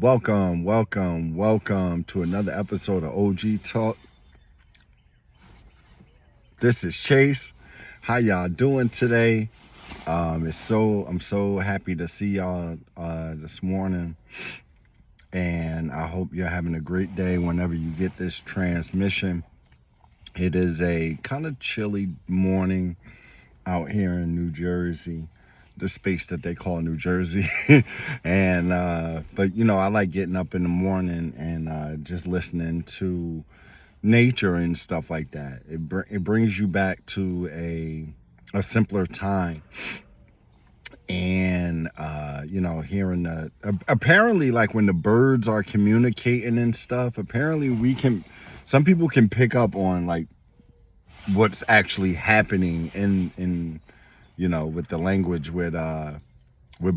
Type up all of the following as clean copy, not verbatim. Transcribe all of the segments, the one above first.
Welcome to another episode of OG Talk. This is Chase. How y'all doing today? I'm so happy to see y'all this morning, and I hope you're having a great day whenever you get this transmission. It is a kind of chilly morning out here in New Jersey, the space that they call New Jersey. And but I like getting up in the morning and just listening to nature and stuff like that. It brings you back to a simpler time. And hearing the apparently, like, when the birds are communicating and stuff, apparently some people can pick up on, like, what's actually happening in with the language, with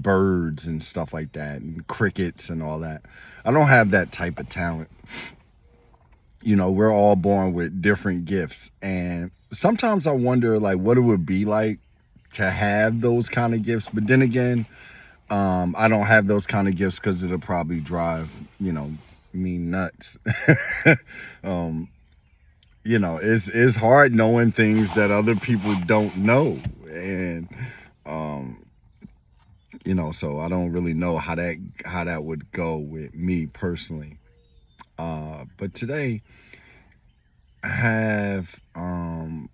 birds and stuff like that, and crickets and all that. I don't have that type of talent. We're all born with different gifts, and sometimes I wonder, like, what it would be like to have those kind of gifts. But then again, I don't have those kind of gifts because it'll probably drive me nuts. It's hard knowing things that other people don't know, and so I don't really know how that would go with me personally. But today I have one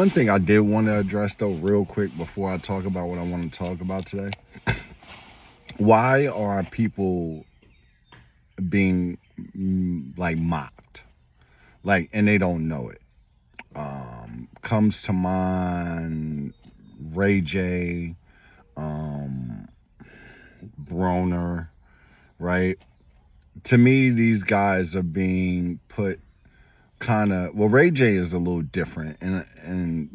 thing I did want to address, though, real quick, before I talk about what I want to talk about today. Why are people being like mocked? Like, and they don't know it. Comes to mind Ray J, Broner, right? To me, these guys are being put Ray J is a little different, and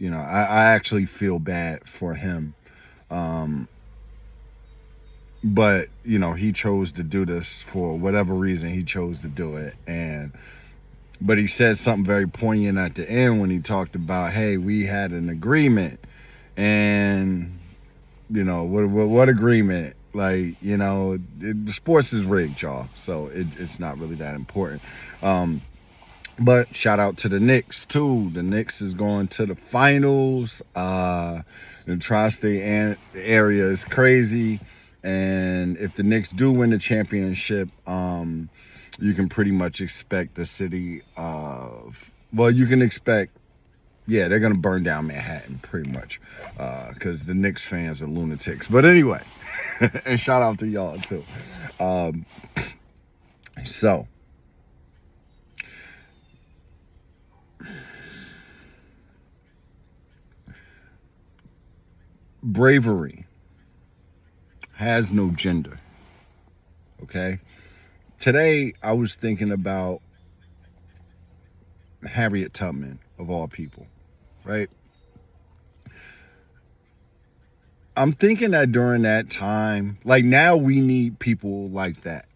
I actually feel bad for him. But he chose to do this for whatever reason. He chose to do it, but he said something very poignant at the end when he talked about, hey, we had an agreement, and what agreement? Like, sports is rigged, y'all, so it's not really that important. But shout out to the Knicks too. The Knicks is going to the finals. The tri-state area is crazy, and if the Knicks do win the championship, you can pretty much expect the city of, you can expect, they're gonna burn down Manhattan pretty much, because the Knicks fans are lunatics. But anyway, and shout out to y'all too. So. Bravery has no gender, okay? Today, I was thinking about Harriet Tubman, of all people, right? I'm thinking that during that time, like, now we need people like that.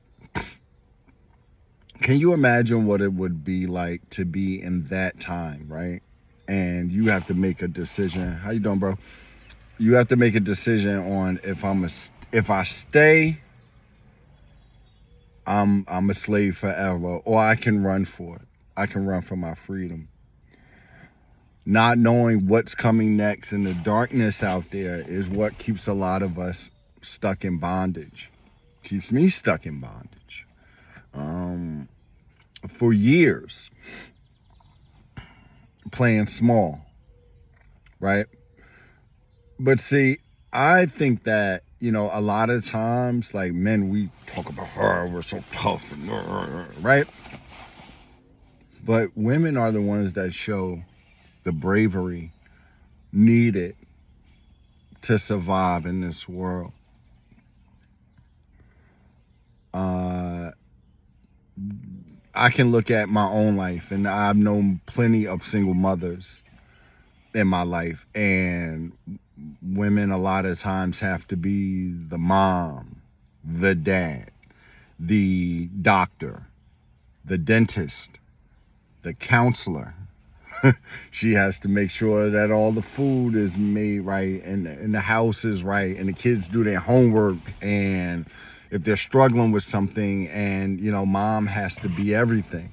Can you imagine what it would be like to be in that time, right? And you have to make a decision. How you doing, bro? You have to make a decision on if I stay, I'm a slave forever, or I can run for it. I can run for my freedom. Not knowing what's coming next and the darkness out there is what keeps a lot of us stuck in bondage. Keeps me stuck in bondage. For years, playing small, right? But see, I think that, a lot of times, like, men, we talk about, we're so tough, right? But women are the ones that show the bravery needed to survive in this world. I can look at my own life, and I've known plenty of single mothers in my life, and women a lot of times have to be the mom, the dad, the doctor, the dentist, the counselor. She has to make sure that all the food is made right, and the house is right, and the kids do their homework, and if they're struggling with something and, mom has to be everything.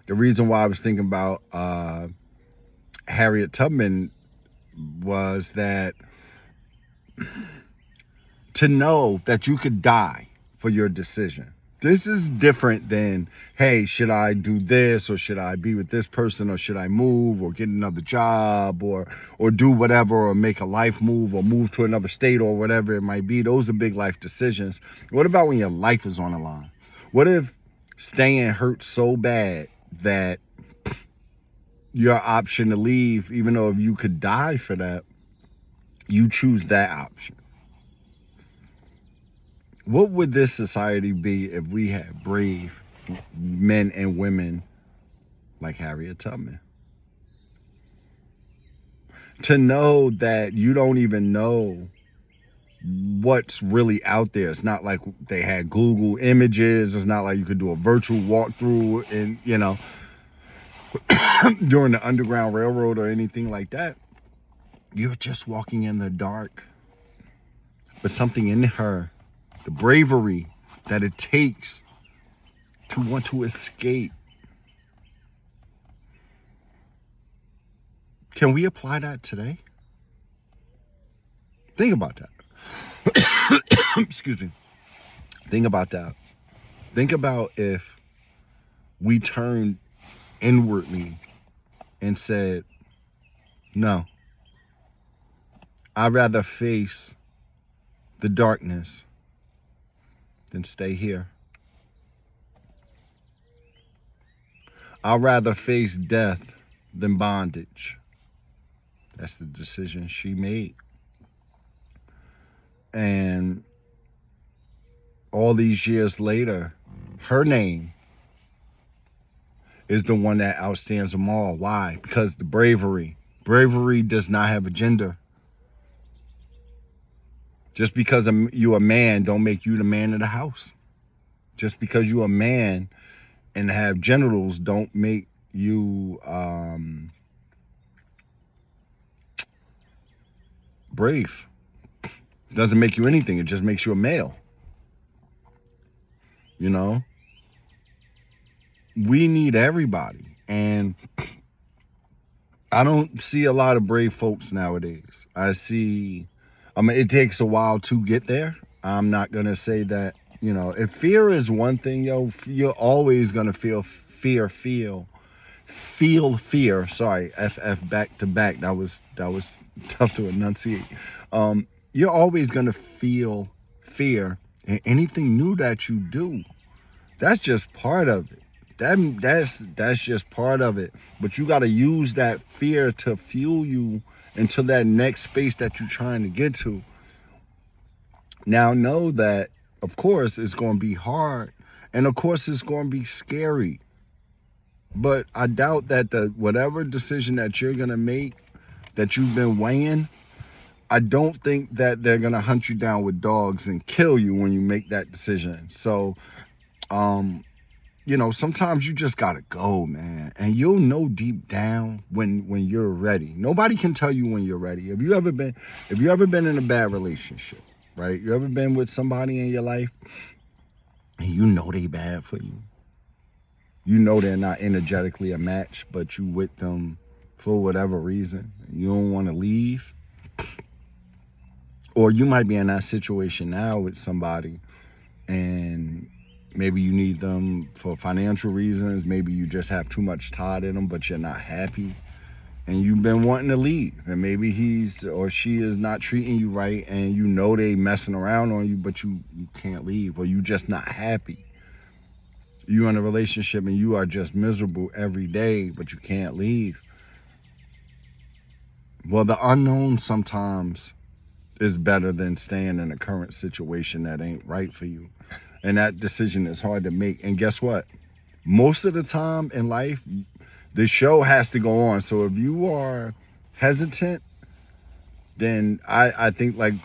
The reason why I was thinking about Harriet Tubman was that to know that you could die for your decision. This is different than, hey, should I do this, or should I be with this person, or should I move or get another job, or do whatever, or make a life move, or move to another state, or whatever it might be. Those are big life decisions. What about when your life is on the line? What if staying hurts so bad that your option to leave, even though if you could die for that, you choose that option? What would this society be if we had brave men and women like Harriet Tubman? To know that you don't even know what's really out there. It's not like they had Google images. It's not like you could do a virtual walkthrough and, during the Underground Railroad or anything like that. You're just walking in the dark. But something in her, the bravery that it takes to want to escape. Can we apply that today? Think about that. Excuse me. Think about that. Think about if we turned inwardly and said, no, I'd rather face the darkness than stay here. I'd rather face death than bondage. That's the decision she made. And all these years later, her name is the one that outstands them all. Why? Because the bravery. Bravery does not have a gender. Just because you a man don't make you the man of the house. Just because you a man and have genitals don't make you brave. Doesn't make you anything. It just makes you a male. We need everybody. And I don't see a lot of brave folks nowadays. It takes a while to get there. I'm not going to say that, if fear is one thing, you're always going to feel fear. Sorry, FF back to back. That was tough to enunciate. You're always going to feel fear in anything new that you do. That's just part of it. That's just part of it. But you got to use that fear to fuel you into that next space that you're trying to get to. Now know that, of course, it's going to be hard. And of course, it's going to be scary. But I doubt that whatever decision that you're going to make, that you've been weighing, I don't think that they're going to hunt you down with dogs and kill you when you make that decision. So, sometimes you just got to go, man. And you'll know deep down when you're ready. Nobody can tell you when you're ready. If you ever been in a bad relationship, right? You ever been with somebody in your life and you know they bad for you? You know they're not energetically a match, but you with them for whatever reason. You don't want to leave. Or you might be in that situation now with somebody and maybe you need them for financial reasons. Maybe you just have too much tied in them, but you're not happy. And you've been wanting to leave. And maybe he's or she is not treating you right. And you know they messing around on you, but you can't leave. Or you just not happy. You're in a relationship and you are just miserable every day, but you can't leave. Well, the unknown sometimes is better than staying in a current situation that ain't right for you. And that decision is hard to make. And guess what? Most of the time in life, the show has to go on. So if you are hesitant, then I think like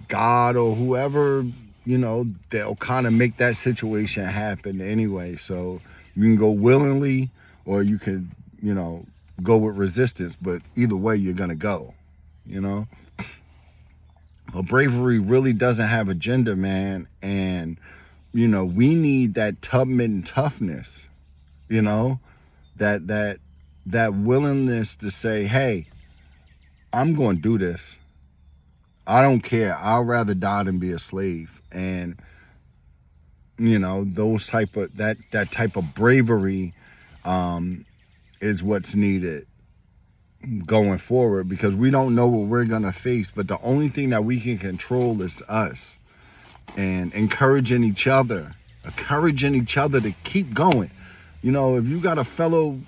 God or whoever, they'll kind of make that situation happen anyway. So you can go willingly or you can, go with resistance. But either way, you're going to go, But Bravery really doesn't have a gender, man. And, we need that Tubman toughness, you know, that willingness to say, hey, I'm going to do this. I don't care. I'd rather die than be a slave. And, those that type of bravery is what's needed going forward, because we don't know what we're going to face. But the only thing that we can control is us, and encouraging each other to keep going. If you got a fellow,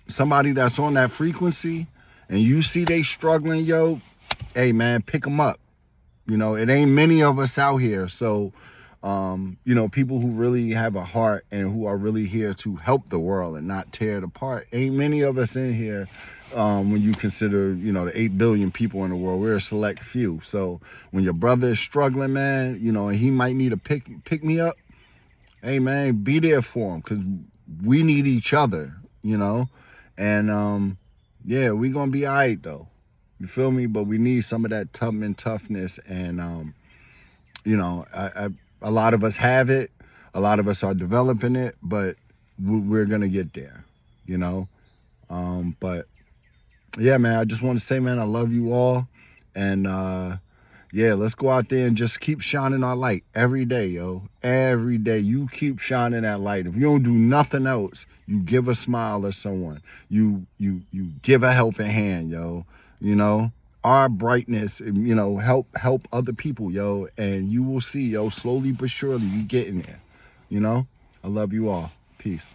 somebody that's on that frequency, and you see they struggling, yo, hey man, pick them up. It ain't many of us out here. So, people who really have a heart and who are really here to help the world and not tear it apart, ain't many of us in here. When you consider, the 8 billion people in the world, we're a select few. So when your brother is struggling, man, and he might need a pick me up, hey man, be there for him, because we need each other, and yeah, we gonna be all right though. You feel me? But we need some of that Tubman toughness, and a lot of us have it, a lot of us are developing it, but we're gonna get there, but yeah, man, I just want to say, man, I love you all, and yeah, let's go out there and just keep shining our light every day, yo. Every day, you keep shining that light. If you don't do nothing else, you give a smile to someone. You give a helping hand, yo. Our brightness, help other people, yo. And you will see, yo, slowly but surely, you getting there. I love you all. Peace.